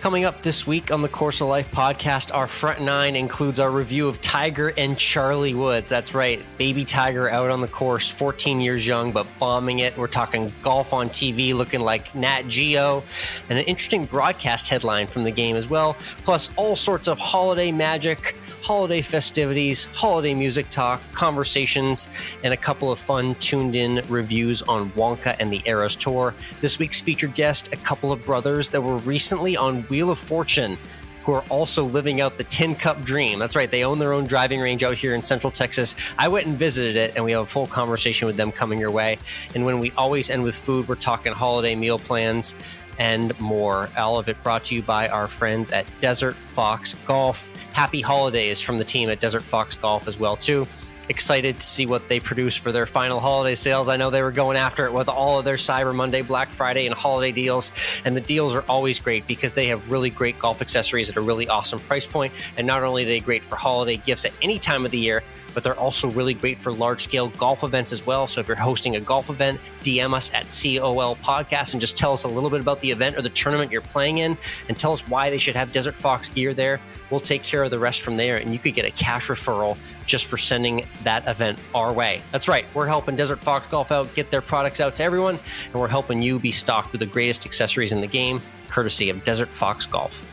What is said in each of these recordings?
Coming up this week on the Course of Life podcast, our front nine includes our review of Tiger and Charlie Woods. That's right, baby Tiger out on the course, 14 years young, but bombing it. We're talking golf on TV, looking like Nat Geo, and an interesting broadcast headline from the game as well, plus all sorts of holiday magic, holiday festivities, holiday music talk, conversations, and a couple of fun tuned-in reviews on Wonka and the Eras Tour. This week's featured guest, a couple of brothers that were recently on Wheel of Fortune, who are also living out the Tin Cup dream. That's right, they own their own driving range out here in Central Texas. I went and visited it, and we have a full conversation with them coming your way. And when we always end with food, we're talking holiday meal plans and more. All of it brought to you by our friends at Desert Fox Golf. Happy holidays from the team at Desert Fox Golf as well, too. Excited to see what they produce for their final holiday sales. I know they were going after it with all of their Cyber Monday, Black Friday, and holiday deals. And the deals are always great because they have really great golf accessories at a really awesome price point. And not only are they great for holiday gifts at any time of the year, but they're also really great for large-scale golf events as well. So if you're hosting a golf event, DM us at COL Podcast and just tell us a little bit about the event or the tournament you're playing in and tell us why they should have Desert Fox gear there. We'll take care of the rest from there, and you could get a cash referral just for sending that event our way. That's right. We're helping Desert Fox Golf out, get their products out to everyone, and we're helping you be stocked with the greatest accessories in the game, courtesy of Desert Fox Golf.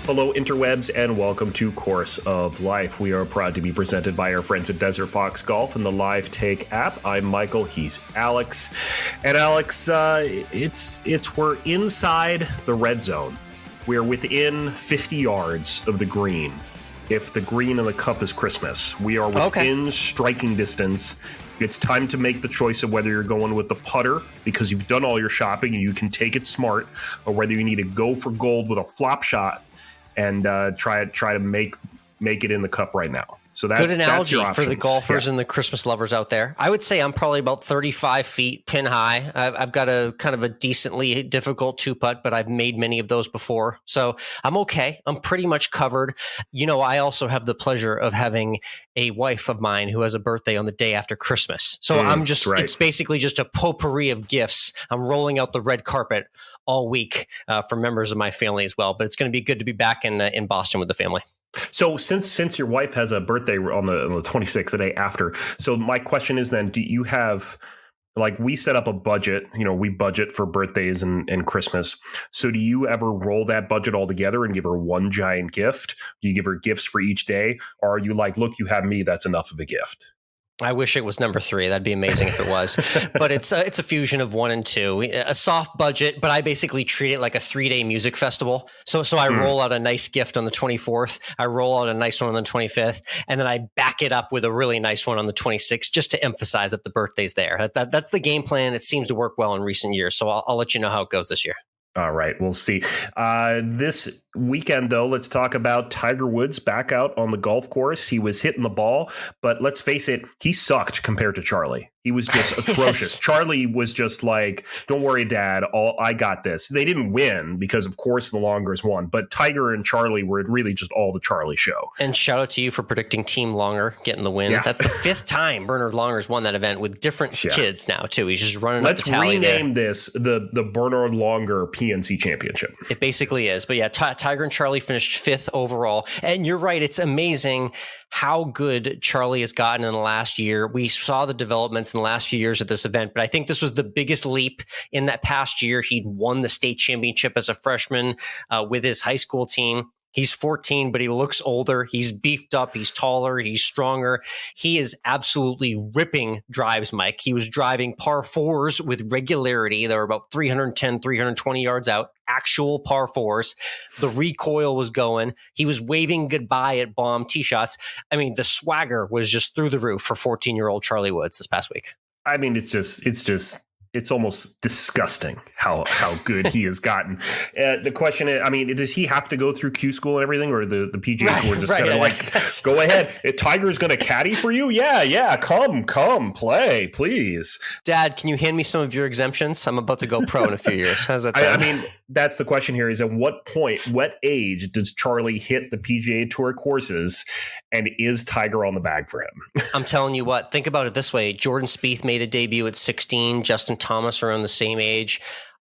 Hello, interwebs, and welcome to Course of Life. We are proud to be presented by our friends at Desert Fox Golf and the Live Take app. I'm Michael, he's Alex. And Alex, we're inside the red zone. We're within 50 yards of the green. If the green in the cup is Christmas, we are within striking distance. It's time to make the choice of whether you're going with the putter because you've done all your shopping and you can take it smart, or whether you need to go for gold with a flop shot and try to make it in the cup right now. So that's good analogy that's for the golfers and the Christmas lovers out there. I would say I'm probably about 35 feet pin high. I've got a kind of a decently difficult two putt, but I've made many of those before. So I'm okay. I'm pretty much covered. You know, I also have the pleasure of having a wife of mine who has a birthday on the day after Christmas. So it's basically just a potpourri of gifts. I'm rolling out the red carpet all week for members of my family as well. But it's going to be good to be back in Boston with the family. So since your wife has a birthday on the 26th, the day after, so my question is then, do you have, like, we set up a budget, we budget for birthdays and Christmas. So do you ever roll that budget all together and give her one giant gift? Do you give her gifts for each day? Or are you like, look, you have me, that's enough of a gift? I wish it was number 3. That'd be amazing if it was. But it's a fusion of 1 and 2. A soft budget, but I basically treat it like a 3-day music festival. So I roll out a nice gift on the 24th. I roll out a nice one on the 25th. And then I back it up with a really nice one on the 26th, just to emphasize that the birthday's there. That's the game plan. It seems to work well in recent years. So I'll let you know how it goes this year. All right, we'll see. This weekend, though, let's talk about Tiger Woods back out on the golf course. He was hitting the ball, but let's face it, he sucked compared to Charlie. He was just atrocious. Yes. Charlie was just like, don't worry, Dad, I got this. They didn't win because, of course, the Longers won, but Tiger and Charlie were really just all the Charlie show. And shout out to you for predicting Team Longer getting the win. Yeah. That's the 5th time Bernard Longer's won that event with different kids now, too. He's just running up the tally there. Let's rename this the Bernard Longer PNC Championship. It basically is. But yeah, Tiger and Charlie finished 5th overall. And you're right. It's amazing how good Charlie has gotten in the last year. We saw the developments in the last few years at this event, but I think this was the biggest leap in that past year. He'd won the state championship as a freshman with his high school team. He's 14, but he looks older. He's beefed up. He's taller. He's stronger. He is absolutely ripping drives, Mike. He was driving par 4s with regularity. They were about 310, 320 yards out, actual par 4s. The recoil was going. He was waving goodbye at bomb tee shots. I mean, the swagger was just through the roof for 14-year-old Charlie Woods this past week. I mean, it's just it's almost disgusting how good he has gotten. The question is, I mean, does he have to go through Q school and everything, or the PGA Tour just going to like, go ahead? Tiger's going to caddy for you? Yeah. Come, play, please. Dad, can you hand me some of your exemptions? I'm about to go pro in a few years. How's that sound? I mean, that's the question here: is at what point, what age does Charlie hit the PGA Tour courses, and is Tiger on the bag for him? I'm telling you what. Think about it this way: Jordan Spieth made a debut at 16. Justin Thomas around the same age.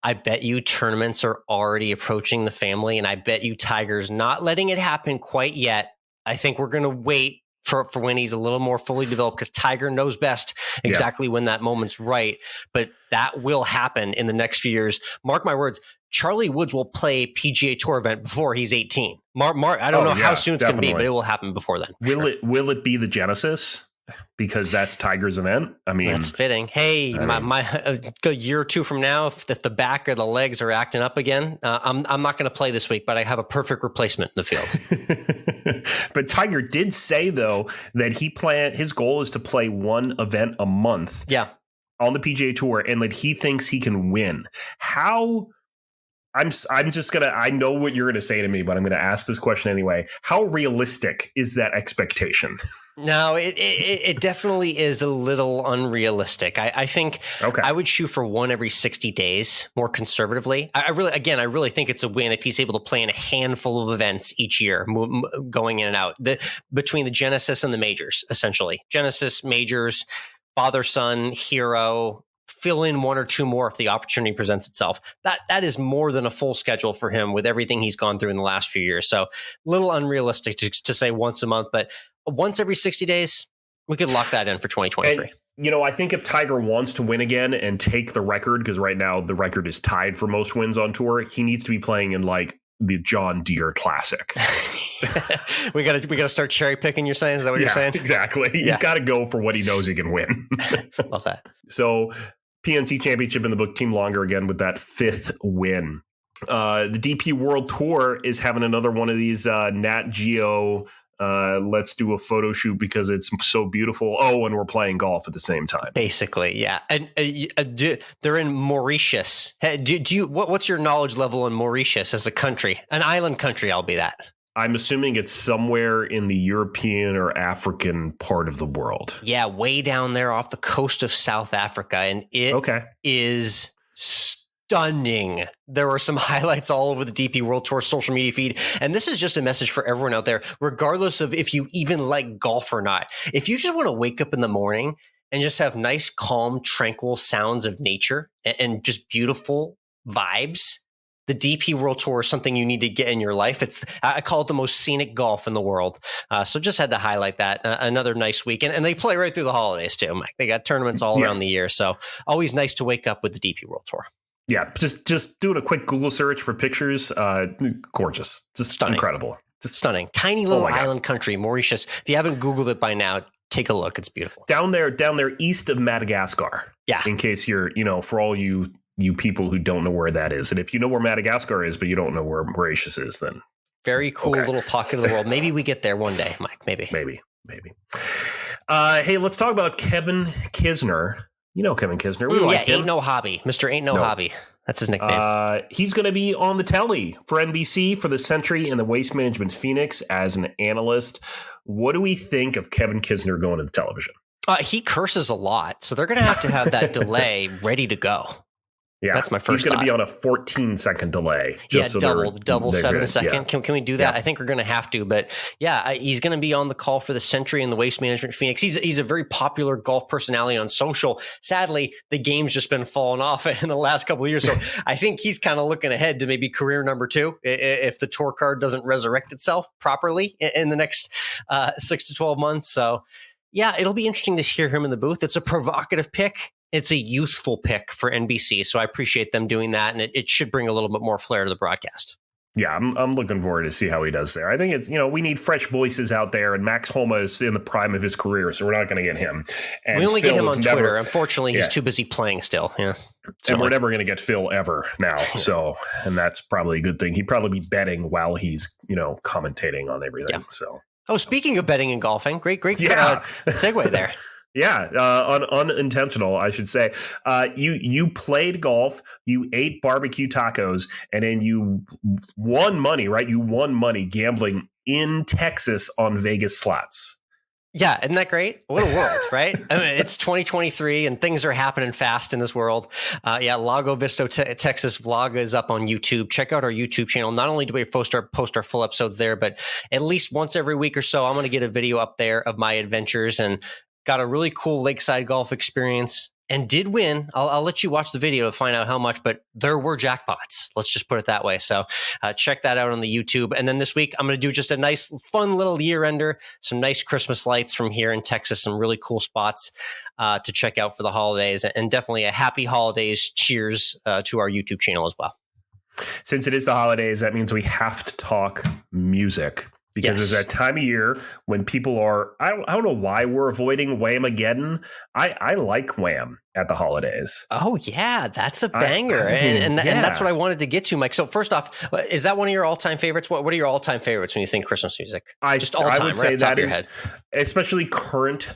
I bet you tournaments are already approaching the family, and I bet you Tiger's not letting it happen quite yet. I think we're going to wait for when he's a little more fully developed, because Tiger knows best exactly when that moment's right. But that will happen in the next few years. Mark my words, Charlie Woods will play PGA Tour event before he's 18. Mark, I don't know how soon it's going to be, but it will happen before then. Will it be the Genesis? Because that's Tiger's event. I mean, that's fitting. Hey, a year or two from now, if the back or the legs are acting up again, I'm not going to play this week, but I have a perfect replacement in the field. But Tiger did say though that his goal is to play one event a month. Yeah, on the PGA Tour, and that he thinks he can win. How? I'm just gonna. I know what you're gonna say to me, but I'm gonna ask this question anyway. How realistic is that expectation? No, it definitely is a little unrealistic. I think I would shoot for one every 60 days, more conservatively. I really think it's a win if he's able to play in a handful of events each year, going in and out between the Genesis and the majors, essentially. Genesis, majors, father, son, hero. Fill in one or two more if the opportunity presents itself. That is more than a full schedule for him with everything he's gone through in the last few years. So a little unrealistic to say once a month, but once every 60 days, we could lock that in for 2023. And, I think if Tiger wants to win again and take the record, because right now the record is tied for most wins on tour, he needs to be playing in like the John Deere Classic. we gotta start cherry picking. You're saying? Is that what you're saying? Exactly. He's got to go for what he knows he can win. Love that. So PNC Championship in the book, Team Longer again with that 5th win. The DP World Tour is having another one of these Nat Geo. Let's do a photo shoot because it's so beautiful. Oh, and we're playing golf at the same time. Basically, yeah. And they're in Mauritius. What's your knowledge level on Mauritius as a country? An island country, I'll be that. I'm assuming it's somewhere in the European or African part of the world. Yeah, way down there off the coast of South Africa. And it is stunning. There were some highlights all over the DP World Tour social media feed. And this is just a message for everyone out there, regardless of if you even like golf or not. If you just want to wake up in the morning and just have nice, calm, tranquil sounds of nature and just beautiful vibes, the DP World Tour is something you need to get in your life. I call it the most scenic golf in the world. So just had to highlight that. Another nice weekend. And they play right through the holidays too, Mike. They got tournaments all around the year. So always nice to wake up with the DP World Tour. Yeah, just doing a quick Google search for pictures. Gorgeous. Just stunning. Incredible. Just stunning. Tiny little island country, Mauritius. If you haven't Googled it by now, take a look. It's beautiful. Down there east of Madagascar. Yeah. In case you're, for all you people who don't know where that is. And if you know where Madagascar is, but you don't know where Mauritius is, then. Very cool little pocket of the world. Maybe we get there one day, Mike. Maybe. Hey, let's talk about Kevin Kisner. You know Kevin Kisner. We like him. Ain't no hobby. Mr. Ain't no hobby. That's his nickname. He's going to be on the telly for NBC for the Century and the Waste Management Phoenix as an analyst. What do we think of Kevin Kisner going to the television? He curses a lot, so they're going to have that delay ready to go. Yeah, that's my first. He's going to be on a 14-second delay. Double 7 second. Yeah. Can we do that? Yeah. I think we're going to have to. But yeah, he's going to be on the call for the Century and the Waste Management Phoenix. He's a very popular golf personality on social. Sadly, the game's just been falling off in the last couple of years. So I think he's kind of looking ahead to maybe career number 2 if the tour card doesn't resurrect itself properly in the next 6 to 12 months. So yeah, it'll be interesting to hear him in the booth. It's a provocative pick. It's a youthful pick for NBC, so I appreciate them doing that, and it should bring a little bit more flair to the broadcast. Yeah, I'm looking forward to see how he does there. I think it's, we need fresh voices out there, and Max Homa is in the prime of his career, so we're not going to get him. And we only get him on Twitter. Unfortunately, he's too busy playing still. Yeah, and we're never going to get Phil ever now. So, and that's probably a good thing. He'd probably be betting while he's, commentating on everything. Yeah. So. Oh, speaking of betting and golfing, great segue there. Yeah, unintentional, I should say. You played golf, you ate barbecue tacos, and then you won money, right? You won money gambling in Texas on Vegas slots. Yeah, isn't that great? What a world, right? I mean, it's 2023 and things are happening fast in this world. Lago Vista, Texas vlog is up on YouTube. Check out our YouTube channel. Not only do we post our full episodes there, but at least once every week or so, I'm going to get a video up there of my adventures and got a really cool lakeside golf experience. And did win. I'll let you watch the video to find out how much, but there were jackpots. Let's just put it that way. So check that out on the YouTube. And then this week, I'm going to do just a nice, fun little year ender, some nice Christmas lights from here in Texas, some really cool spots to check out for the holidays, and definitely a happy holidays. Cheers to our YouTube channel as well. Since it is the holidays, that means we have to talk music. Because there's that time of year when people are, I don't know why we're avoiding Wham-ageddon. I like Wham at the holidays. Oh, yeah, that's a banger. And that's what I wanted to get to, Mike. So first off, is that one of your all-time favorites? What are your all-time favorites when you think Christmas music? Just all-time, I would say that is, especially current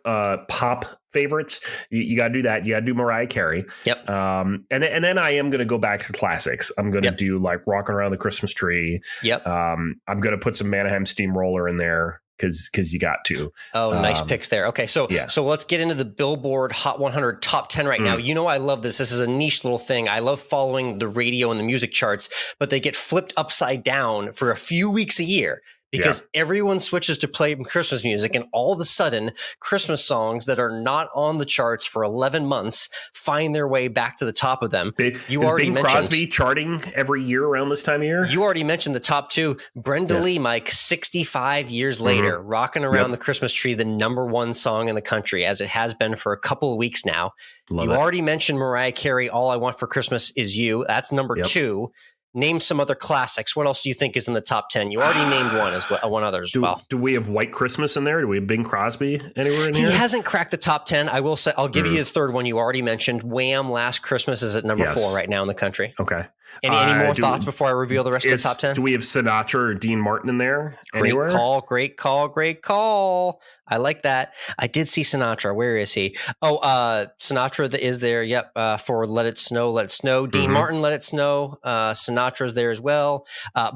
pop favorites. You got to do that. You got to do Mariah Carey. Yep. And then I am going to go back to classics. I'm going to do like Rockin' Around the Christmas Tree. Yep. I'm going to put some Manaheim Steamroller in there because you got to. Oh, nice picks there. Okay, so let's get into the Billboard Hot 100 Top 10 right now. You know I love this. This is a niche little thing. I love following the radio and the music charts, but they get flipped upside down for a few weeks a year. Because everyone switches to play Christmas music, and all of a sudden, Christmas songs that are not on the charts for 11 months find their way back to the top of them. Is Bing Crosby charting every year around this time of year? You already mentioned the top two. Brenda Lee, Mike, 65 years later, Rockin' Around the Christmas Tree, the #1 song in the country, as it has been for a couple of weeks now. You already mentioned Mariah Carey, All I Want for Christmas Is You. That's number 2. Name some other classics. What else do you think is in the top 10? You already named one other as well. Do we have White Christmas in there? Do we have Bing Crosby anywhere in here? He hasn't cracked the top 10. I will say, I'll give you the third one you already mentioned. Wham! Last Christmas is at number 4 right now in the country. Okay. Any more thoughts before I reveal the rest of the top 10? Do we have Sinatra or Dean Martin in there? Great call. I like that. I did see Sinatra. Where is he? Oh, Sinatra is there. Yep. For Let It Snow. Dean Martin, Let It Snow. Sinatra's there as well.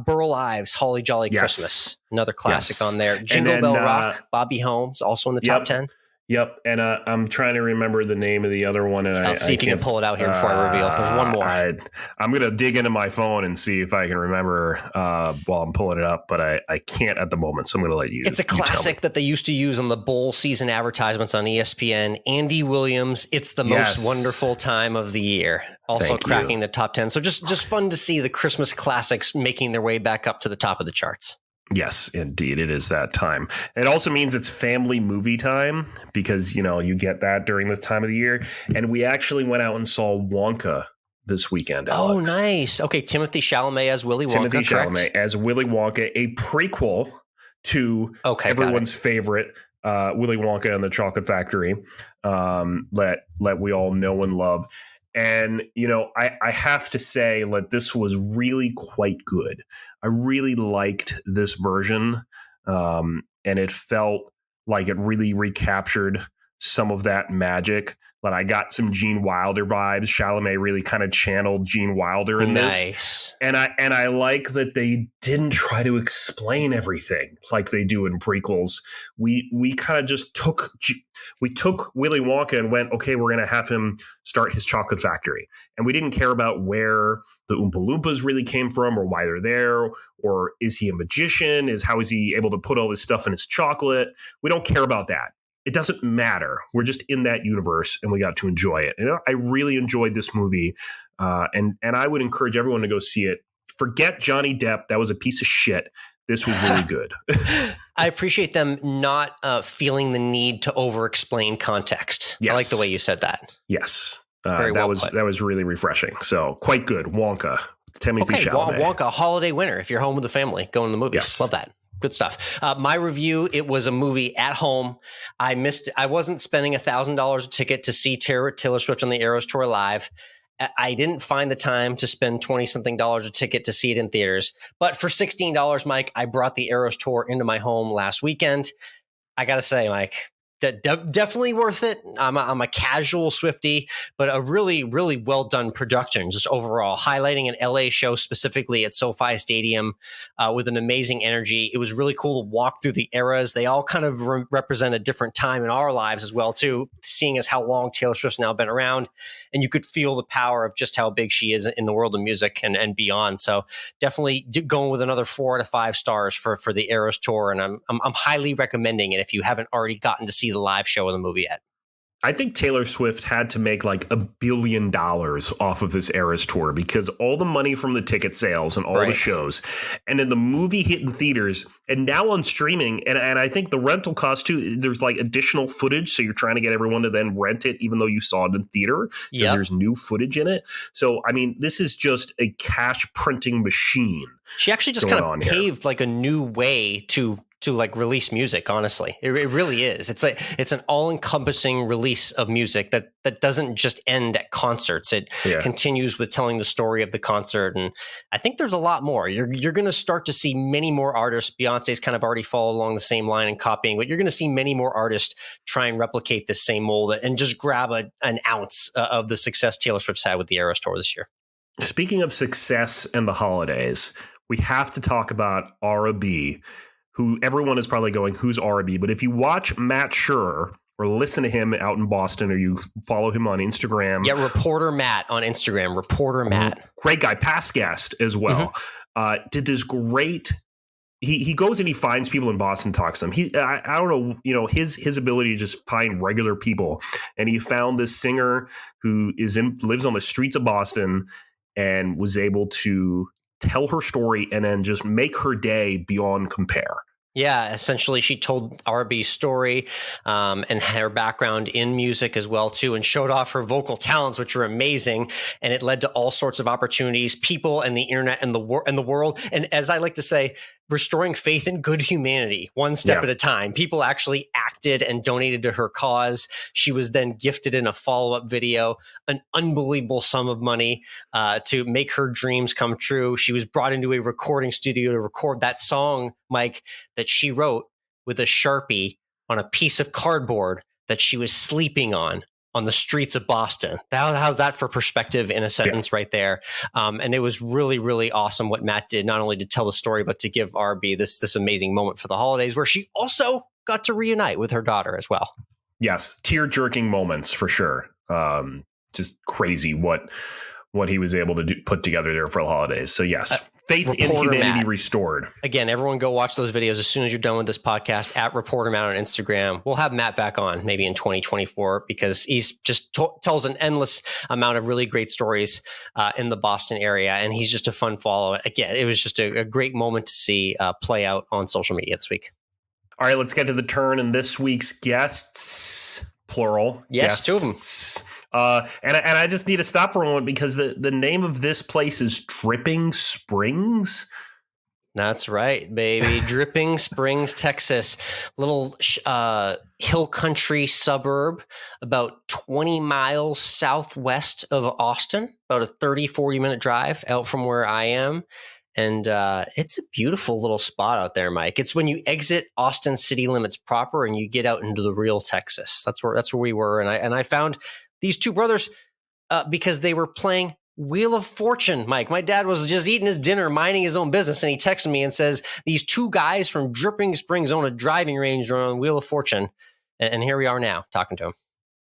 Burl Ives, Holly Jolly Christmas. Another classic on there. Jingle Bell Rock, Bobby Holmes, also in the top 10. Yep, and I'm trying to remember the name of the other one, and I'll see if you can pull it out here before I reveal. There's one more. I'm going to dig into my phone and see if I can remember while I'm pulling it up, but I can't at the moment, so I'm going to let you. It's a classic that they used to use on the bowl season advertisements on ESPN. Andy Williams, It's the Most Wonderful Time of the Year. Also cracking the top 10. So just fun to see the Christmas classics making their way back up to the top of the charts. Yes, indeed. It is that time. It also means it's family movie time because, you get that during this time of the year. And we actually went out and saw Wonka this weekend, Alex. Oh, nice. Okay, Timothy Chalamet as Willy Wonka, Chalamet as Willy Wonka, a prequel to everyone's favorite Willy Wonka and the Chocolate Factory that we all know and love. And, I have to say that this was really quite good. I really liked this version. And it felt like it really recaptured some of that magic. But I got some Gene Wilder vibes. Chalamet really kind of channeled Gene Wilder in this. And I like that they didn't try to explain everything like they do in prequels. We kind of just took Willy Wonka and went, okay, we're going to have him start his chocolate factory. And we didn't care about where the Oompa Loompas really came from or why they're there, or is he a magician? How is he able to put all this stuff in his chocolate? We don't care about that. It doesn't matter. We're just in that universe and we got to enjoy it. And I really enjoyed this movie. And I would encourage everyone to go see it. Forget Johnny Depp. That was a piece of shit. This was really good. I appreciate them not feeling the need to over-explain context. Yes. I like the way you said that. Yes. That was really refreshing. So quite good. Wonka. Timothy Chalamet. Wonka, holiday winner. If you're home with the family, going to the movies. Yes. Love that. Good stuff. My review, it was a movie at home. I wasn't spending $1,000 a ticket to see Taylor Swift on the Eras Tour live. I didn't find the time to spend $20-something a ticket to see it in theaters. But for $16, Mike, I brought the Eras Tour into my home last weekend. I got to say, Mike, Definitely worth it. I'm a casual Swiftie, but a really, really well done production just overall, highlighting an LA show specifically at SoFi Stadium with an amazing energy. It was really cool to walk through the eras. They all kind of represent a different time in our lives as well, too, seeing as how long Taylor Swift's now been around. And you could feel the power of just how big she is in the world of music and beyond. So definitely going with another 4 out of 5 stars for the Eras tour. And I'm highly recommending it if you haven't already gotten to see the live show of the movie yet. I think Taylor Swift had to make like $1 billion off of this Eras tour because all the money from the ticket sales and all the shows, and then the movie hit in theaters and now on streaming. And I think the rental cost too, there's like additional footage. So you're trying to get everyone to then rent it, even though you saw it in theater because there's new footage in it. So, I mean, this is just a cash printing machine. She actually just kind of paved like a new way to like release music. Honestly, it really is. It's an all-encompassing release of music that doesn't just end at concerts. It continues with telling the story of the concert, and I think there's a lot more. You're going to start to see many more artists. Beyonce's kind of already followed along the same line and copying, but you're going to see many more artists try and replicate this same mold and just grab an ounce of the success Taylor Swift's had with the Eras tour this year. Speaking of success and the holidays, we have to talk about R&B, who everyone is probably going, who's R&B? But if you watch Matt Scher or listen to him out in Boston or you follow him on Instagram. Yeah, Reporter Matt on Instagram. Reporter Matt. Great guy, past guest as well. Did this great... He goes and he finds people in Boston, talks to them. I don't know, his ability to just find regular people. And he found this singer who lives on the streets of Boston and was able to tell her story and then just make her day beyond compare. Yeah, essentially she told R&B's story and her background in music as well, too, and showed off her vocal talents, which are amazing. And it led to all sorts of opportunities, people and the internet and the world. And as I like to say, restoring faith in good humanity, one step at a time. People actually acted and donated to her cause. She was then gifted in a follow-up video an unbelievable sum of money to make her dreams come true. She was brought into a recording studio to record that song, Mike, that she wrote with a Sharpie on a piece of cardboard that she was sleeping on the streets of Boston. How's that for perspective in a sentence right there? And it was really, really awesome what Matt did, not only to tell the story, but to give R&B this amazing moment for the holidays where she also got to reunite with her daughter as well. Yes, tear-jerking moments for sure. Just crazy what he was able to put together there for the holidays. So yes, faith in humanity Matt. Restored. Again, everyone go watch those videos as soon as you're done with this podcast at Reporter Matt on Instagram. We'll have Matt back on maybe in 2024 because he's just tells an endless amount of really great stories in the Boston area. And he's just a fun follow. Again, it was just a great moment to see play out on social media this week. All right, let's get to the turn in this week's guests, plural. Yes, guests. 2 of them. And I just need to stop for a moment because the name of this place is Dripping Springs. That's right, baby. Dripping Springs, Texas. Little hill country suburb about 20 miles southwest of Austin, about a 30-40 minute drive out from where I am. And it's a beautiful little spot out there, Mike. It's when you exit Austin city limits proper and you get out into the real Texas. That's where we were. And I found these two brothers because they were playing Wheel of Fortune, Mike. My dad was just eating his dinner, minding his own business, and he texted me and says, these two guys from Dripping Springs own a driving range on Wheel of Fortune. And here we are now talking to him.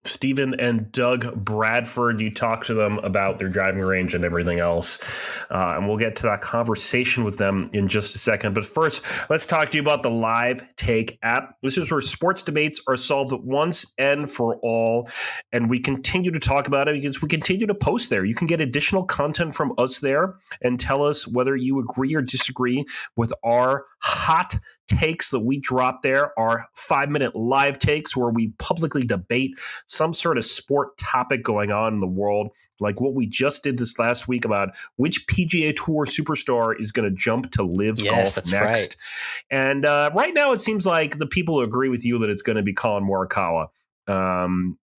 Stephen and Doug Bradford, you talk to them about their driving range and everything else. And we'll get to that conversation with them in just a second. But first, let's talk to you about the Live Take app. This is where sports debates are solved once and for all. And we continue to talk about it because we continue to post there. You can get additional content from us there and tell us whether you agree or disagree with our hot takes that we drop there, our 5-minute live takes where we publicly debate some sort of sport topic going on in the world, like what we just did this last week about which PGA Tour superstar is going to jump to live golf next. Right. And right now it seems like the people who agree with you that it's going to be Colin Morikawa.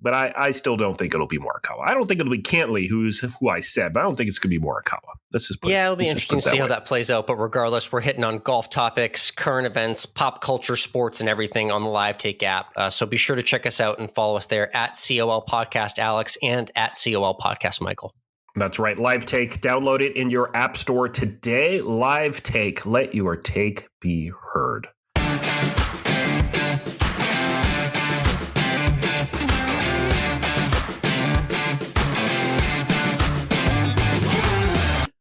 But I still don't think it'll be Morikawa. I don't think it'll be Cantley, who I said, but I don't think it's going to be Morikawa. Let's just put it'll be interesting to see how that plays out. But regardless, we're hitting on golf topics, current events, pop culture, sports, and everything on the Live Take app. So be sure to check us out and follow us there at COL Podcast Alex and at COL Podcast Michael. That's right. Live Take. Download it in your app store today. Live Take. Let your take be heard.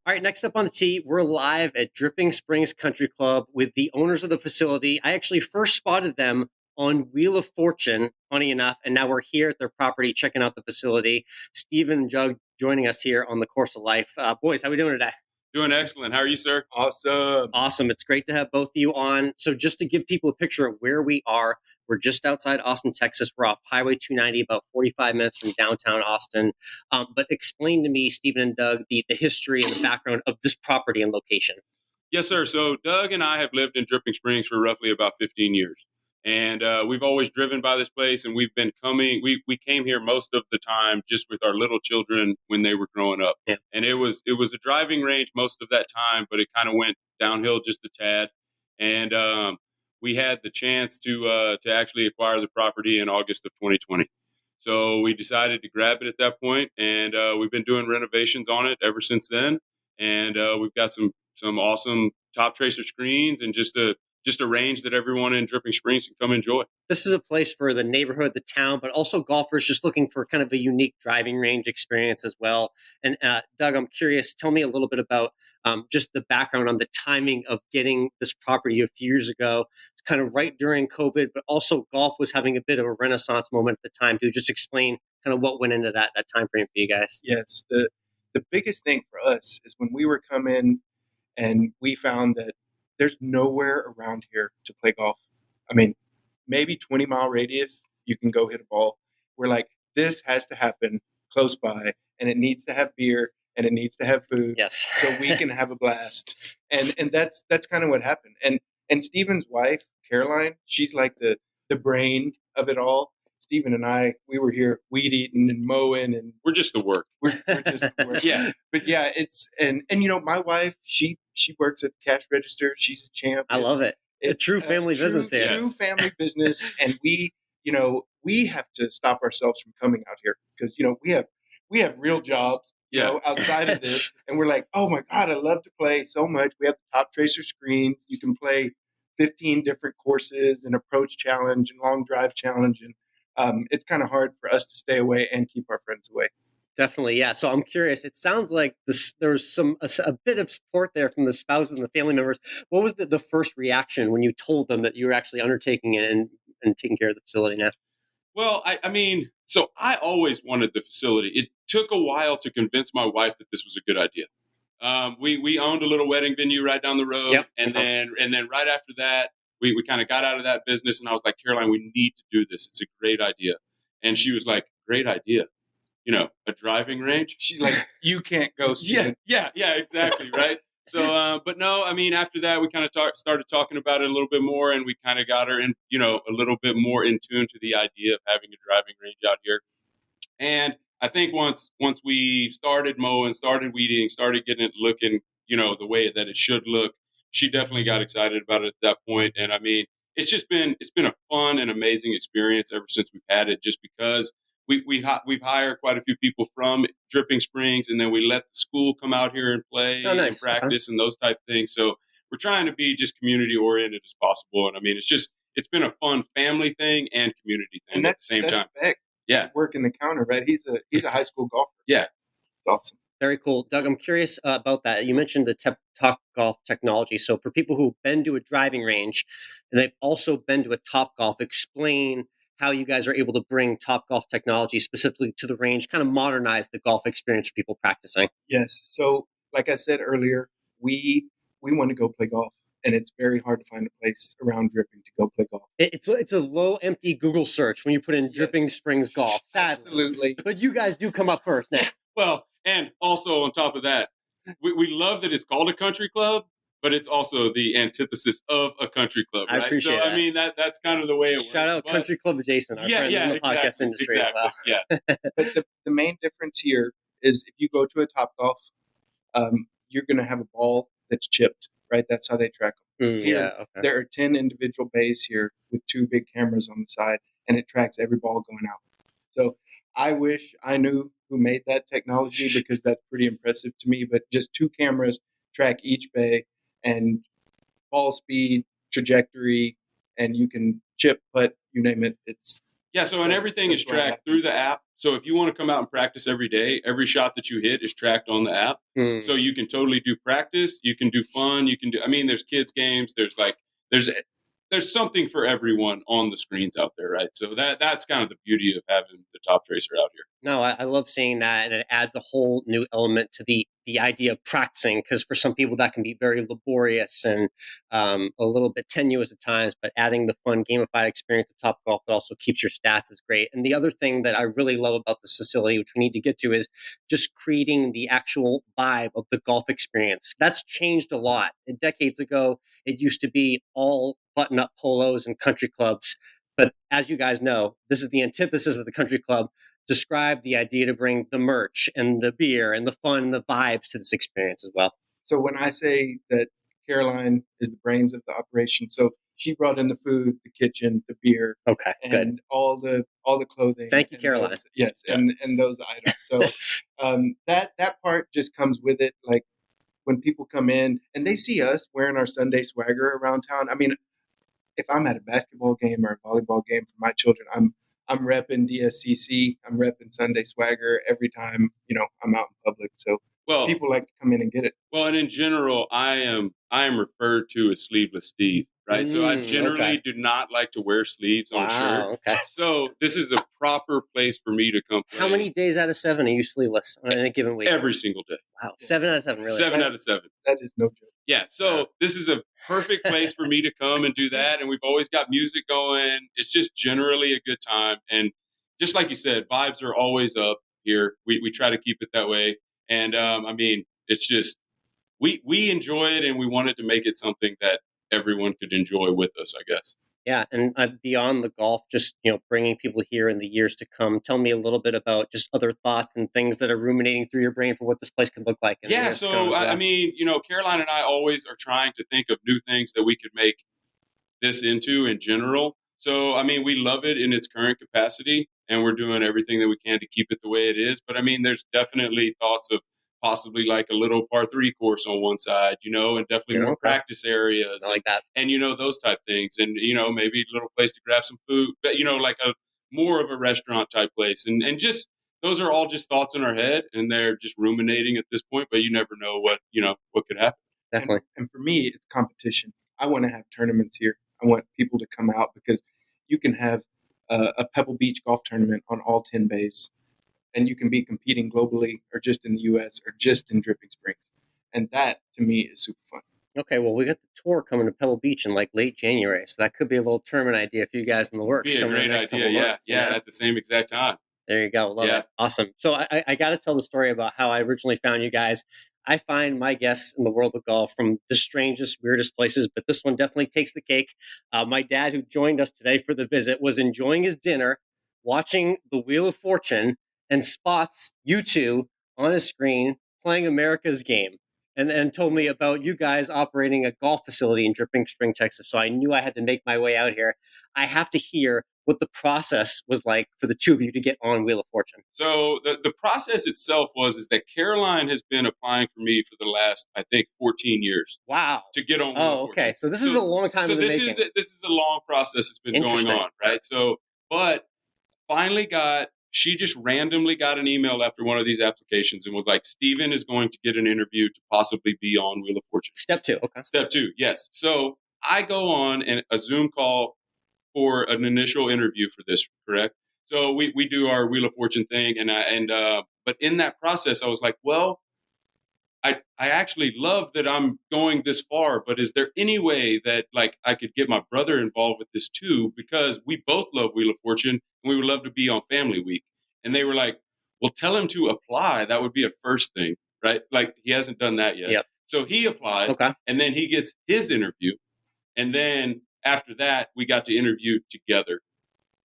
All right, next up on the tee, we're live at Dripping Springs Country Club with the owners of the facility. I actually first spotted them on Wheel of Fortune, funny enough, and now we're here at their property checking out the facility. Stephen and Doug joining us here on the Course of Life. Boys, how are we doing today? Doing excellent. How are you, sir? Awesome. It's great to have both of you on. So just to give people a picture of where we are, we're just outside Austin, Texas. We're off Highway 290, about 45 minutes from downtown Austin. But explain to me, Stephen and Doug, the history and the background of this property and location. Yes, sir. So Doug and I have lived in Dripping Springs for roughly about 15 years. And we've always driven by this place, and we've been coming. We came here most of the time just with our little children when they were growing up. Yeah. And it was a driving range most of that time, but it kind of went downhill just a tad. And we had the chance to actually acquire the property in August of 2020. So we decided to grab it at that point, and we've been doing renovations on it ever since then. And we've got some awesome top tracer screens and just a range that everyone in Dripping Springs can come enjoy. This is a place for the neighborhood, the town, but also golfers just looking for kind of a unique driving range experience as well. And Doug, I'm curious, tell me a little bit about just the background on the timing of getting this property a few years ago. It's kind of right during COVID, but also golf was having a bit of a renaissance moment at the time too. Just explain kind of what went into that time frame for you guys. Yes, the biggest thing for us is when we were coming and we found that there's nowhere around here to play golf. I mean, maybe 20-mile radius, you can go hit a ball. We're like, this has to happen close by, and it needs to have beer, and it needs to have food, yes, so we can have a blast. And that's kind of what happened. And Stephen's wife, Caroline, she's like the brain of it all. Stephen and I, we were here weed eating and mowing, and we're just the work. We're just the work. Yeah. But yeah, it's and my wife, she works at the cash register. She's a champ. I love it. It's a true family business here. True family business, and we have to stop ourselves from coming out here because we have real jobs. Outside of this, and we're like, oh my God, I love to play so much. We have the top tracer screens. You can play 15 different courses, an approach challenge and long drive challenge, and it's kind of hard for us to stay away and keep our friends away. Definitely, yeah. So I'm curious. It sounds like there was a bit of support there from the spouses and the family members. What was the first reaction when you told them that you were actually undertaking it and taking care of the facility now? Well, I mean, so I always wanted the facility. It took a while to convince my wife that this was a good idea. We owned a little wedding venue right down the road, yep. and then right after that, we kind of got out of that business, and I was like, Caroline, we need to do this. It's a great idea. And she was like, great idea. A driving range. She's like, you can't go, Stephen. Yeah, exactly, right? So, but no, I mean, after that, we kind of started talking about it a little bit more, and we kind of got her in, a little bit more in tune to the idea of having a driving range out here. And I think once we started mowing, started weeding, started getting it looking, the way that it should look, she definitely got excited about it at that point. And I mean, it's been a fun and amazing experience ever since we've had it, just because we've hired quite a few people from Dripping Springs, and then we let the school come out here and play and practice and those type of things. So we're trying to be just community oriented as possible. And I mean, it's been a fun family thing and community thing at the same time. Beck. Yeah. Working the counter, right? He's a high school golfer. Yeah. It's awesome. Very cool. Doug, I'm curious about that. You mentioned the Top Golf technology. So for people who've been to a driving range and they've also been to a Top Golf, explain how you guys are able to bring Top Golf technology specifically to the range, kind of modernize the golf experience for people practicing. Yes. So like I said earlier, we want to go play golf. And it's very hard to find a place around Dripping to go play golf. It's a low, empty Google search when you put in Dripping Springs golf. Sadly. Absolutely. But you guys do come up first now. Well, and also on top of that, we love that it's called a country club, but it's also the antithesis of a country club, right? I appreciate so, that. I mean, that's kind of the way it works. Shout out Country Club Jason, our friends in the podcast industry as well. Yeah. But the main difference here is if you go to a Topgolf, you're going to have a ball that's chipped, right? That's how they track them. Here, Okay. there are 10 individual bays here with 2 big cameras on the side, and it tracks every ball going out. So I wish I knew who made that technology because that's pretty impressive to me. But just 2 cameras track each bay and ball speed, trajectory, and you can chip, putt, you name it. And everything is tracked through the app. So if you want to come out and practice every day, every shot that you hit is tracked on the app. So you can totally do practice. You can do fun. There's kids games. There's something for everyone on the screens out there, right? So that's kind of the beauty of having the Top Tracer out here. No, I love seeing that, and it adds a whole new element to the idea of practicing, because for some people that can be very laborious and a little bit tenuous at times, but adding the fun gamified experience of Topgolf that also keeps your stats is great. And the other thing that I really love about this facility, which we need to get to, is just creating the actual vibe of the golf experience. That's changed a lot. Decades ago, it used to be all button-up polos and country clubs. But as you guys know, this is the antithesis of the country club. Describe the idea to bring the merch and the beer and the fun and the vibes to this experience as well. So when I say that Caroline is the brains of the operation, so she brought in the food, the kitchen, the beer, okay, and good. all the clothing. Thank you, Caroline. Yes, yeah. and those items. So that part just comes with it. Like when people come in and they see us wearing our Sunday swagger around town. I mean, if I'm at a basketball game or a volleyball game for my children, I'm repping DSCC. I'm repping Sunday swagger every time, I'm out in public. So people like to come in and get it. Well, and in general, I am referred to as Sleeveless Steve, right? So I generally do not like to wear sleeves on a shirt. Okay. So this is a proper place for me to come play. How many days out of 7 are you sleeveless in a given week? Every single day. Wow. 7 out of 7, really? 7 out of 7. That is no joke. Yeah, so this is a perfect place for me to come and do that. And we've always got music going. It's just generally a good time. And just like you said, vibes are always up here. We try to keep it that way. And it's just, we enjoy it, and we wanted to make it something that everyone could enjoy with us, I guess. Yeah, and beyond the golf, just bringing people here in the years to come. Tell me a little bit about just other thoughts and things that are ruminating through your brain for what this place could look like. Yeah, so Caroline and I always are trying to think of new things that we could make this into in general. So we love it in its current capacity, and we're doing everything that we can to keep it the way it is. But there's definitely thoughts of possibly like a little par 3 course on one side, and definitely more practice areas. I like that. And, those type things. And, maybe a little place to grab some food, but, like a more of a restaurant type place. And just, those are all just thoughts in our head, and they're just ruminating at this point, but you never know what could happen. Definitely. And for me, it's competition. I want to have tournaments here. I want people to come out because you can have a Pebble Beach golf tournament on all 10 bays. And you can be competing globally or just in the U.S. or just in Dripping Springs. And that, to me, is super fun. Okay, well, we got the tour coming to Pebble Beach in like late January. So that could be a little tournament idea for you guys in the works. Be a great idea, yeah, at the same exact time. There you go. Love it. Awesome. So I got to tell the story about how I originally found you guys. I find my guests in the world of golf from the strangest, weirdest places, but this one definitely takes the cake. My dad, who joined us today for the visit, was enjoying his dinner, watching the Wheel of Fortune, and spots you two on his screen playing America's game, and told me about you guys operating a golf facility in Dripping Spring, Texas. So I knew I had to make my way out here. I have to hear what the process was like for the two of you to get on Wheel of Fortune. So the process itself is that Caroline has been applying for me for the last, I think, 14 years. Wow. To get on Wheel of Fortune. Okay. So this is a long time in the making. This is a long process that's been going on, right? So, but finally she just randomly got an email after one of these applications and was like, Stephen is going to get an interview to possibly be on Wheel of Fortune. Step 2. Okay. Step 2. Yes. So I go on a Zoom call for an initial interview for this, correct? So we do our Wheel of Fortune thing. But in that process, I was like, well, I actually love that I'm going this far, but is there any way that I could get my brother involved with this too? Because we both love Wheel of Fortune and we would love to be on Family Week. And they were like, well, tell him to apply. That would be a first thing, right? He hasn't done that yet. Yep. So he applied, and then he gets his interview. And then after that, we got to interview together,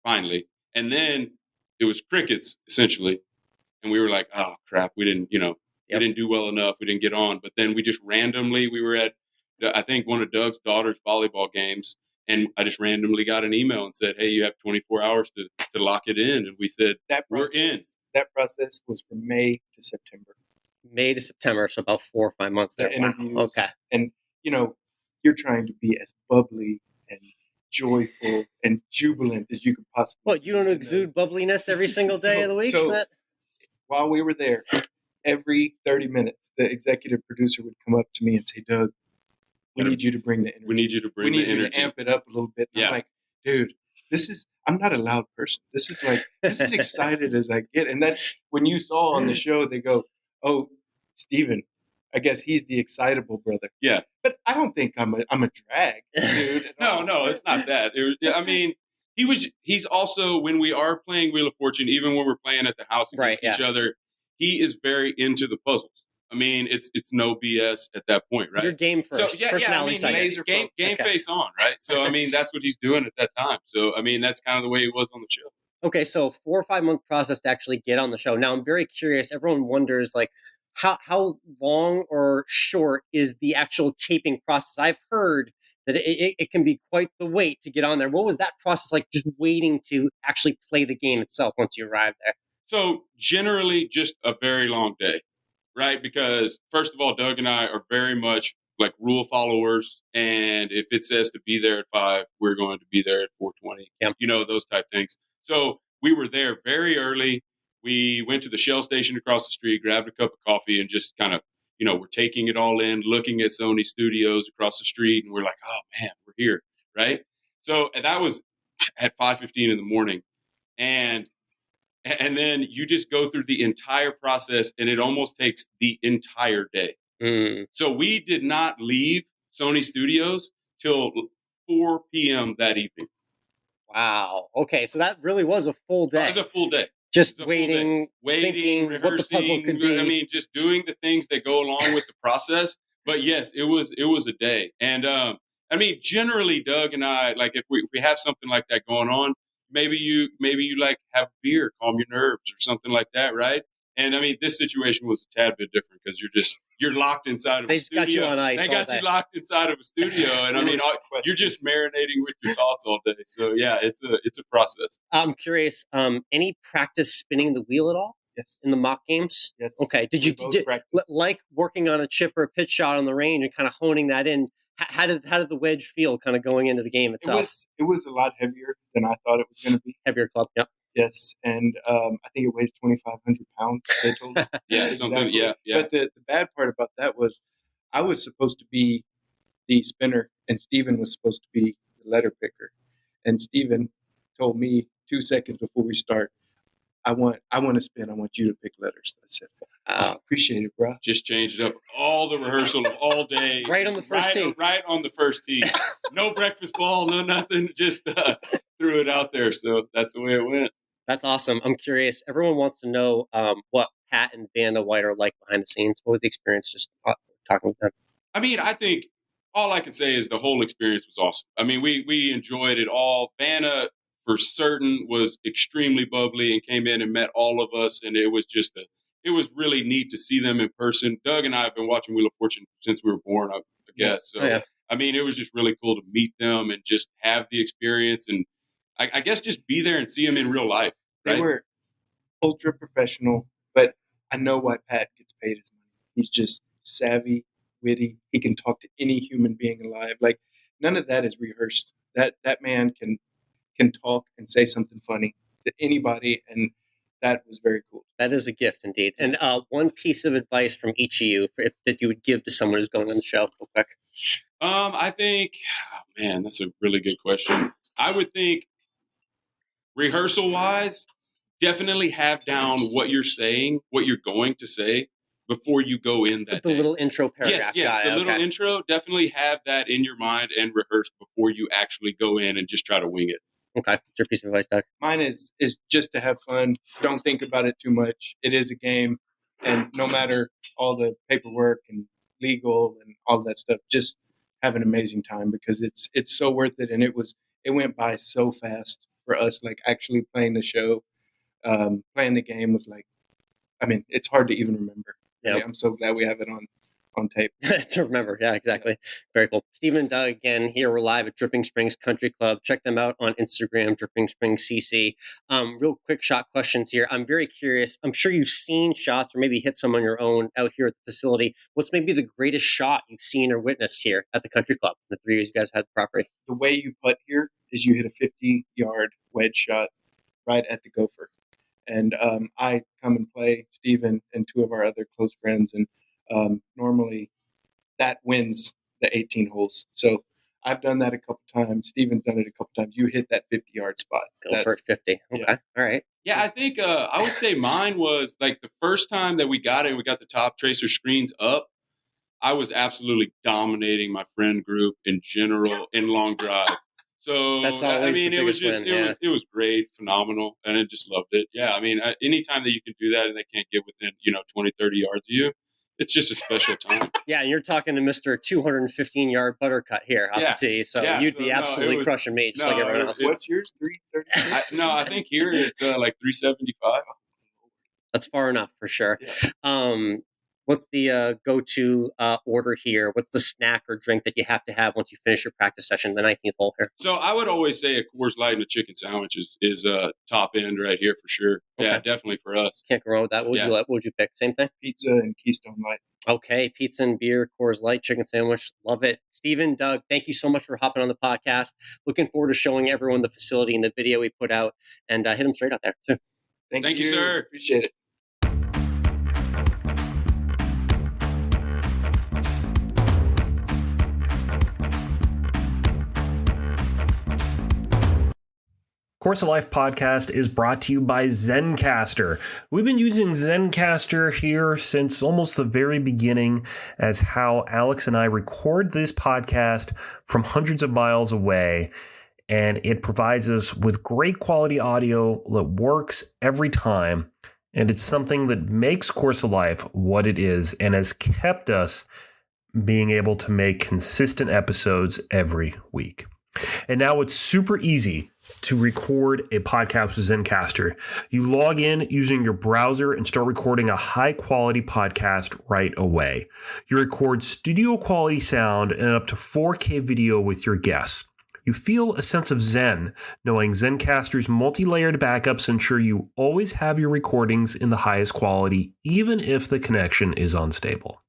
finally. And then it was crickets, essentially. And we were like, oh, crap, we didn't, we didn't do well enough. We didn't get on. But then we just randomly, we were at, I think, one of Doug's daughter's volleyball games. And I just randomly got an email and said, hey, you have 24 hours to lock it in. And we said, we're in. That process was from May to September. May to September, so about 4 or 5 months there. The interviews. Wow. Okay. And, you're trying to be as bubbly and joyful and jubilant as you could possibly Well, you don't exude bubbliness every single day of the week? So while we were there, every 30 minutes, the executive producer would come up to me and say, Doug, we need you to bring the energy. We need you to bring the energy. We need you to amp it up a little bit. And I'm like, dude, I'm not a loud person. This is excited as I get. And that's when you saw on the show, they go, oh, Stephen, I guess he's the excitable brother. Yeah. But I don't think I'm a drag, dude. No, it's not that. He's also, when we are playing Wheel of Fortune, even when we're playing at the house against each other, he is very into the puzzles. I mean, it's no BS at that point, right? Your game first. So, game face on, right? So, that's what he's doing at that time. So, that's kind of the way he was on the show. Okay, so 4 or 5 month process to actually get on the show. Now, I'm very curious. Everyone wonders, how long or short is the actual taping process? I've heard that it can be quite the wait to get on there. What was that process like, just waiting to actually play the game itself once you arrived there? So, generally, just a very long day. Right? Because first of all, Doug and I are very much like rule followers. And if it says to be there at 5, we're going to be there at 4:20, those type things. So we were there very early. We went to the Shell station across the street, grabbed a cup of coffee, and just kind of, we're taking it all in, looking at Sony Studios across the street. And we're like, oh man, we're here. Right? So that was at 5:15 in the morning. And then you just go through the entire process, and it almost takes the entire day. So we did not leave Sony Studios till 4 p.m. that evening. Wow. Okay, so that really was a full day. It was a full day. Just waiting, thinking rehearsing, what the puzzle could be. Just doing the things that go along with the process. But yes, it was a day. And generally, Doug and I, like if we have something like that going on, maybe you like have beer, calm your nerves or something like that, right? And this situation was a tad bit different because you're locked inside of a studio. They got you on ice. They got you locked inside of a studio, and you're just marinating with your thoughts all day. So yeah, it's a process. I'm curious. Any practice spinning the wheel at all? Yes. In the mock games? Yes. Okay. Did you like working on a chip or a pitch shot on the range and kind of honing that in? How did the wedge feel kind of going into the game itself? It was a lot heavier than I thought it was going to be. Heavier club, yep. Yes, and I think it weighs 2,500 pounds. They told me. Yeah, exactly. Something. Yeah. But the bad part about that was I was supposed to be the spinner, and Stephen was supposed to be the letter picker. And Stephen told me 2 seconds before we start, I want to spin. I want you to pick letters. I said, appreciate it, bro. Just changed up all the rehearsal of all day. Right on the first tee. Right on the first tee. No breakfast ball, no nothing. Just threw it out there. So that's the way it went. That's awesome. I'm curious. Everyone wants to know what Pat and Vanna White are like behind the scenes. What was the experience just talking with them? I think all I can say is the whole experience was awesome. We enjoyed it all. Vanna, for certain, was extremely bubbly and came in and met all of us. And it was it was really neat to see them in person. Doug and I have been watching Wheel of Fortune since we were born, I guess. So, it was just really cool to meet them and just have the experience. And I guess just be there and see them in real life. Right? They were ultra professional, but I know why Pat gets paid his money. He's just savvy, witty. He can talk to any human being alive. Like, none of that is rehearsed. That man can talk and say something funny to anybody, and that was very cool. That is a gift indeed. And one piece of advice from each of you that you would give to someone who's going on the show, real quick. I think, that's a really good question. I would think, rehearsal-wise, definitely have down what you're saying, what you're going to say before you go in that the day. Little intro paragraph. Yes, the little intro, definitely have that in your mind and rehearse before you actually go in and just try to wing it. Okay. What's your piece of advice, Doug? Mine is just to have fun. Don't think about it too much. It is a game, and no matter all the paperwork and legal and all that stuff. Just have an amazing time because it's so worth it. And it went by so fast for us. Like actually playing the show, playing the game was like, I mean, it's hard to even remember. Yeah. I'm so glad we have it on tape. To remember. Yeah, exactly. Very cool. Stephen and Doug, again, here we're live at Dripping Springs Country Club. Check them out on Instagram, Dripping Springs CC. Real quick shot questions here. I'm very curious. I'm sure you've seen shots or maybe hit some on your own out here at the facility. What's maybe the greatest shot you've seen or witnessed here at the Country Club? The 3 years you guys had the property. The way you putt here is you hit a 50-yard wedge shot right at the gopher. And I come and play Stephen and 2 of our other close friends, and normally that wins the 18 holes. So I've done that a couple times. Stephen's done it a couple times. You hit that 50-yard spot. Go for it, 50. Okay. Yeah. All right. Yeah, I think I would say mine was like the first time that we got it, we got the top tracer screens up. I was absolutely dominating my friend group in general in long drive. So That's always it was just it was great, phenomenal, and I just loved it. Yeah, I mean, anytime that you can do that and they can't get within 20, 30 yards of you, it's just a special time. Yeah, and you're talking to Mr. 215-yard buttercut here off the tee, so you'd be absolutely crushing me just like everyone else. What's yours? 330? No, I think here it's like 375. That's far enough for sure. Yeah. What's the go-to order here? What's the snack or drink that you have to have once you finish your practice session, the 19th hole here? So I would always say a Coors Light and a chicken sandwich is top end right here for sure. Okay. Yeah, definitely for us. Can't go wrong with that. What would you pick? Same thing? Pizza and Keystone Light. Okay, pizza and beer, Coors Light, chicken sandwich. Love it. Stephen, Doug, thank you so much for hopping on the podcast. Looking forward to showing everyone the facility and the video we put out, and hit them straight out there too. Thank you, sir. Appreciate it. Course of Life podcast is brought to you by Zencastr. We've been using Zencastr here since almost the very beginning as how Alex and I record this podcast from hundreds of miles away. And it provides us with great quality audio that works every time. And it's something that makes Course of Life what it is and has kept us being able to make consistent episodes every week. And now it's super easy to record a podcast with Zencastr. You log in using your browser and start recording a high-quality podcast right away. You record studio-quality sound and up to 4K video with your guests. You feel a sense of zen, knowing Zencastr's multi-layered backups ensure you always have your recordings in the highest quality, even if the connection is unstable.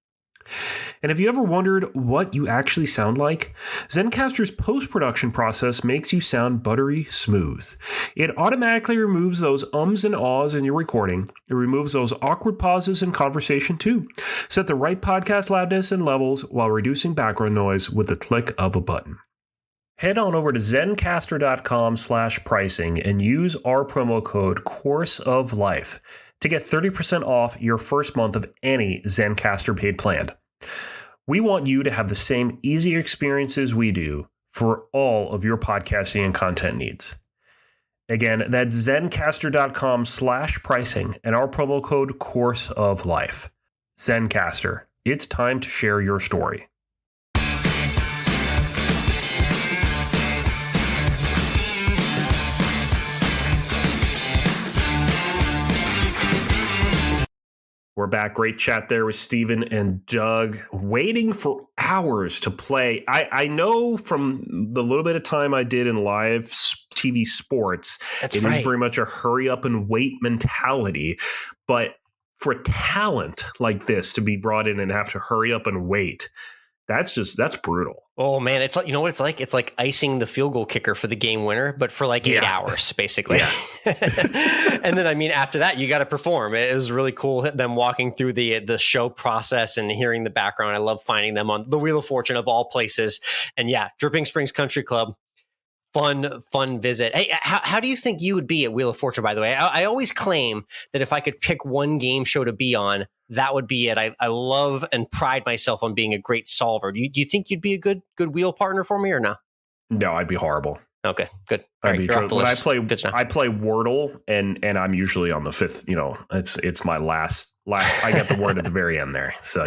And have you ever wondered what you actually sound like? Zencastr's post-production process makes you sound buttery smooth. It automatically removes those ums and ahs in your recording. It removes those awkward pauses in conversation too. Set the right podcast loudness and levels while reducing background noise with the click of a button. Head on over to zencastr.com/pricing and use our promo code CourseOfLife to get 30% off your first month of any Zencastr paid plan. We want you to have the same easy experiences we do for all of your podcasting and content needs. Again, that's zencastr.com/pricing and our promo code CourseOfLife. Zencastr, it's time to share your story. We're back. Great chat there with Stephen and Doug, waiting for hours to play. I know from the little bit of time I did in live TV sports, it is very much a hurry up and wait mentality. But for talent like this to be brought in and have to hurry up and wait, that's brutal. Oh man, it's like, you know what it's like? It's like icing the field goal kicker for the game winner, but for like 8 hours, basically. Yeah. And then, I mean, after that, you got to perform. It was really cool them walking through the show process and hearing the background. I love finding them on the Wheel of Fortune of all places. And yeah, Dripping Springs Country Club. Fun visit. Hey, how do you think you would be at Wheel of Fortune, by the way? I always claim that if I could pick one game show to be on, that would be it. I love and pride myself on being a great solver. Do you think you'd be a good wheel partner for me or no? No, I'd be horrible. Okay, good. All right, you're off the When list. I play Wordle, and I'm usually on the fifth. It's my last. I get the word at the very end there. So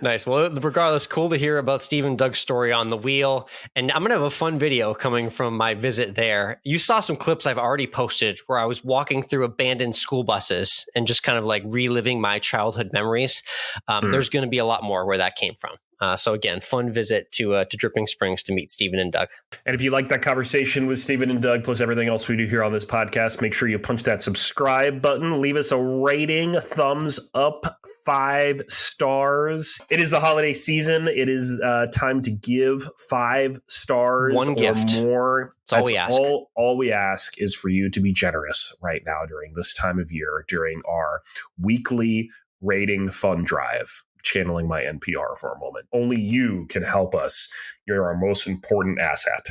Nice. Well, regardless, cool to hear about Stephen and Doug's story on the wheel. And I'm gonna have a fun video coming from my visit there. You saw some clips I've already posted where I was walking through abandoned school buses and just kind of like reliving my childhood memories. There's going to be a lot more where that came from. So again, fun visit to Dripping Springs to meet Stephen and Doug. And if you like that conversation with Stephen and Doug, plus everything else we do here on this podcast, make sure you punch that subscribe button. Leave us a rating, thumbs up, 5 stars. It is the holiday season. It is time to give 5 stars One gift. Or more. That's all we ask. All we ask is for you to be generous right now during this time of year, during our weekly rating fund drive. Channeling my NPR for a moment. Only you can help us. You're our most important asset.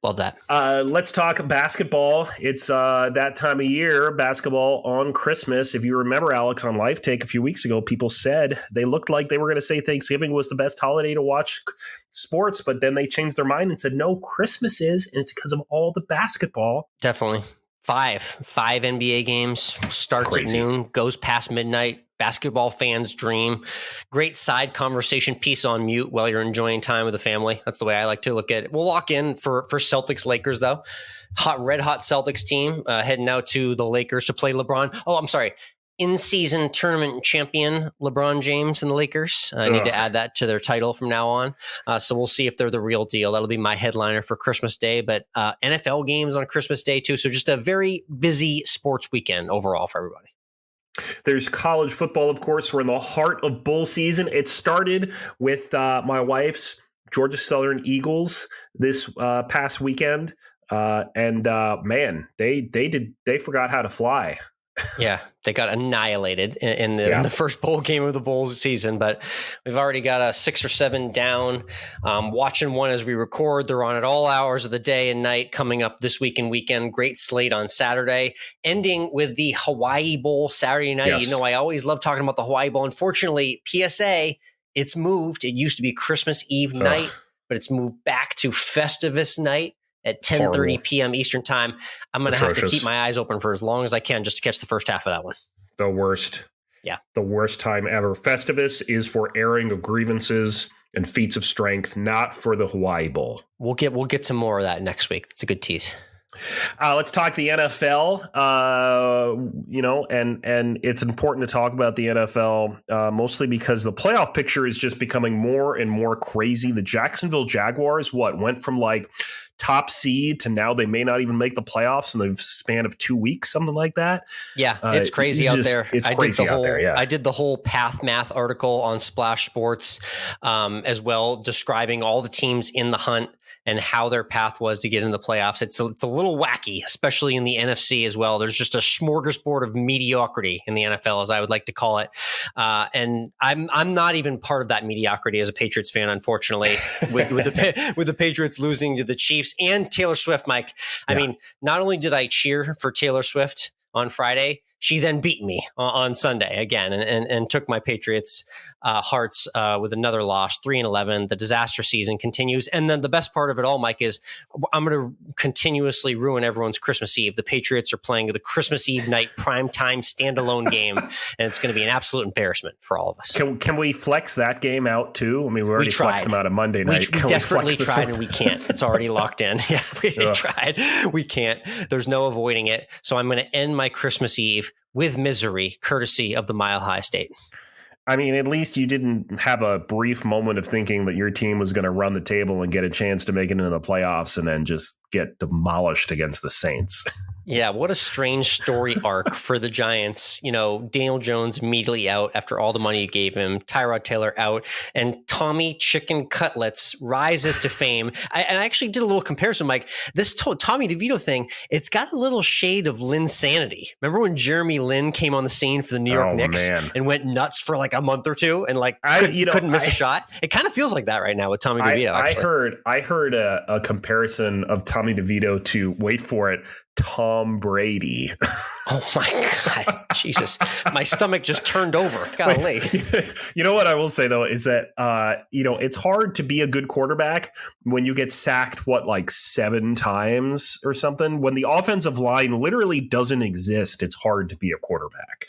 Love that. Let's talk basketball. It's that time of year, basketball on Christmas. If you remember, Alex, on Life Take a few weeks ago, people said they looked like they were going to say Thanksgiving was the best holiday to watch sports, but then they changed their mind and said, no, Christmas is, and it's because of all the basketball. Definitely. 5 NBA games, starts Crazy. at noon, goes past midnight. Basketball fans' dream. Great side conversation piece on mute while you're enjoying time with the family. That's the way I like to look at it. We'll lock in for Celtics Lakers though. Red hot Celtics team heading out to the Lakers to play LeBron. Oh, I'm sorry. In-season tournament champion LeBron James and the Lakers. I need to add that to their title from now on. So we'll see if they're the real deal. That'll be my headliner for Christmas Day. But NFL games on Christmas Day too. So just a very busy sports weekend overall for everybody. There's college football, of course. We're in the heart of bowl season. It started with my wife's Georgia Southern Eagles this past weekend, and man, they forgot how to fly. Yeah, they got annihilated in the first bowl game of the bowl season, but we've already got a 6 or 7 down. Watching one as we record. They're on at all hours of the day and night coming up this weekend. Great slate on Saturday, ending with the Hawaii Bowl Saturday night. Yes. You know, I always love talking about the Hawaii Bowl. Unfortunately, PSA, it's moved. It used to be Christmas Eve night, but it's moved back to Festivus night at 10:30 p.m. Eastern time. I'm going to have to keep my eyes open for as long as I can just to catch the first half of that one. The worst. Yeah. The worst time ever. Festivus is for airing of grievances and feats of strength, not for the Hawaii Bowl. We'll get to more of that next week. That's a good tease. Let's talk the NFL, and it's important to talk about the NFL mostly because the playoff picture is just becoming more and more crazy. The Jacksonville Jaguars, went from like top seed to now they may not even make the playoffs in the span of 2 weeks, something like that. Yeah, it's crazy out there. It's crazy out there, yeah. I did the whole Path Math article on Splash Sports as well, describing all the teams in the hunt and how their path was to get into the playoffs. It's a little wacky, especially in the NFC as well. There's just a smorgasbord of mediocrity in the NFL, as I would like to call it. And I'm not even part of that mediocrity as a Patriots fan, unfortunately, with the Patriots losing to the Chiefs and Taylor Swift, Mike. I mean, not only did I cheer for Taylor Swift on Friday, she then beat me on Sunday again and took my Patriots hearts with another loss, 3-11. The disaster season continues. And then the best part of it all, Mike, is I'm going to continuously ruin everyone's Christmas Eve. The Patriots are playing the Christmas Eve night primetime standalone game, and it's going to be an absolute embarrassment for all of us. Can we flex that game out too? I mean, we already flexed them out of Monday night. We desperately tried and we can't. It's already locked in. Yeah, we tried. We can't. There's no avoiding it. So I'm going to end my Christmas Eve with misery, courtesy of the Mile High State. I mean, at least you didn't have a brief moment of thinking that your team was going to run the table and get a chance to make it into the playoffs and then just get demolished against the Saints. Yeah, what a strange story arc for the Giants. You know, Daniel Jones immediately out after all the money you gave him, Tyrod Taylor out, and Tommy Chicken Cutlets rises to fame. I actually did a little comparison, Mike. This Tommy DeVito thing, it's got a little shade of Linsanity. Remember when Jeremy Lin came on the scene for the New York Knicks and went nuts for like a month or two and couldn't miss a shot? It kind of feels like that right now with Tommy DeVito. I heard a comparison of Tommy DeVito to, wait for it, Tom Tom Brady. Oh my God, Jesus. My stomach just turned over. Golly. You know what I will say, though, is that, it's hard to be a good quarterback when you get sacked, like 7 times or something. When the offensive line literally doesn't exist, it's hard to be a quarterback.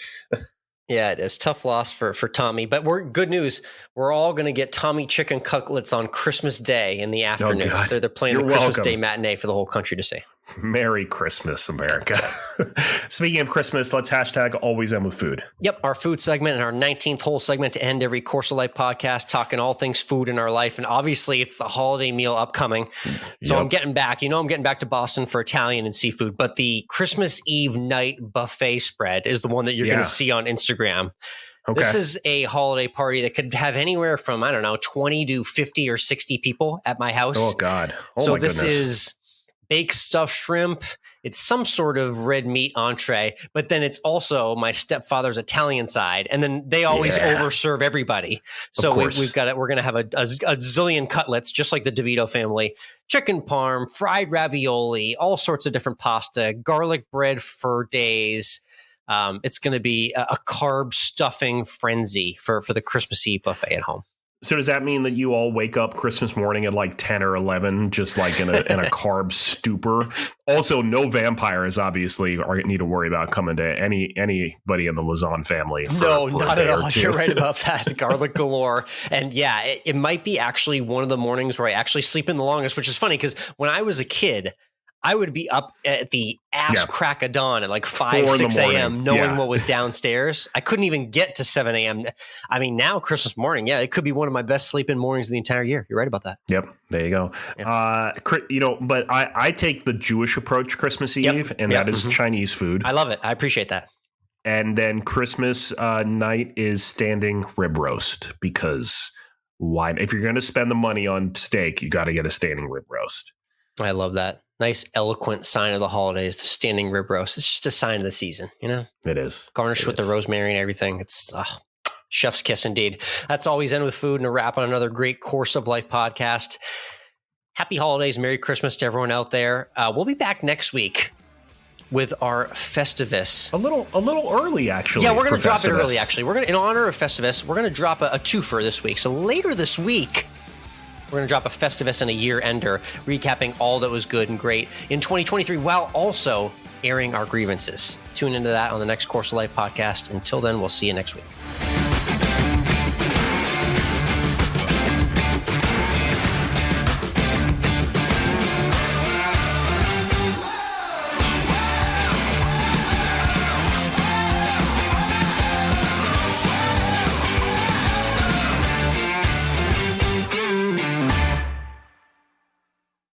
Yeah, it is. Tough loss for Tommy. But good news. We're all going to get Tommy chicken cutlets on Christmas Day in the afternoon. They're playing the Christmas Day matinee for the whole country to see. Merry Christmas, America. Speaking of Christmas, let's hashtag #AlwaysEndWithFood. Yep, our food segment and our 19th whole segment to end every Course of Life podcast, talking all things food in our life. And obviously, it's the holiday meal upcoming. So yep. I'm getting back to Boston for Italian and seafood. But the Christmas Eve night buffet spread is the one that you're going to see on Instagram. Okay. This is a holiday party that could have anywhere from, 20 to 50 or 60 people at my house. Oh, God. So this is baked stuffed shrimp. It's some sort of red meat entree, but then it's also my stepfather's Italian side. And then they always overserve everybody. So we've got it. We're going to have a zillion cutlets, just like the DeVito family, chicken parm, fried ravioli, all sorts of different pasta, garlic bread for days. It's going to be a carb stuffing frenzy for the Christmas Eve buffet at home. So does that mean that you all wake up Christmas morning at like 10 or 11, just like in a carb stupor? Also, no vampires obviously need to worry about coming to anybody in the Lauzon family. No, not at all. You're right about that. Garlic galore. And yeah, it might be actually one of the mornings where I actually sleep in the longest, which is funny because when I was a kid, I would be up at the crack of dawn at like 5, 6 a.m. knowing what was downstairs. I couldn't even get to 7 a.m. I mean, now Christmas morning, it could be one of my best sleeping mornings of the entire year. You're right about that. Yep. There you go. Yep. But I take the Jewish approach Christmas Eve, and that is Chinese food. I love it. I appreciate that. And then Christmas night is standing rib roast, because why? If you're going to spend the money on steak, you got to get a standing rib roast. I love that. Nice, eloquent sign of the holidays, the standing rib roast. It's just a sign of the season, It is. Garnished with the rosemary and everything. It's chef's kiss indeed. That's Always End with Food, and a wrap on another great Course of Life podcast. Happy holidays. Merry Christmas to everyone out there. We'll be back next week with our Festivus. A little early, actually. Yeah, we're going to drop it early, actually. We're going to, in honor of Festivus, we're going to drop a twofer this week. So later this week, we're going to drop a Festivus and a year-ender, recapping all that was good and great in 2023, while also airing our grievances. Tune into that on the next Course of Life podcast. Until then, we'll see you next week.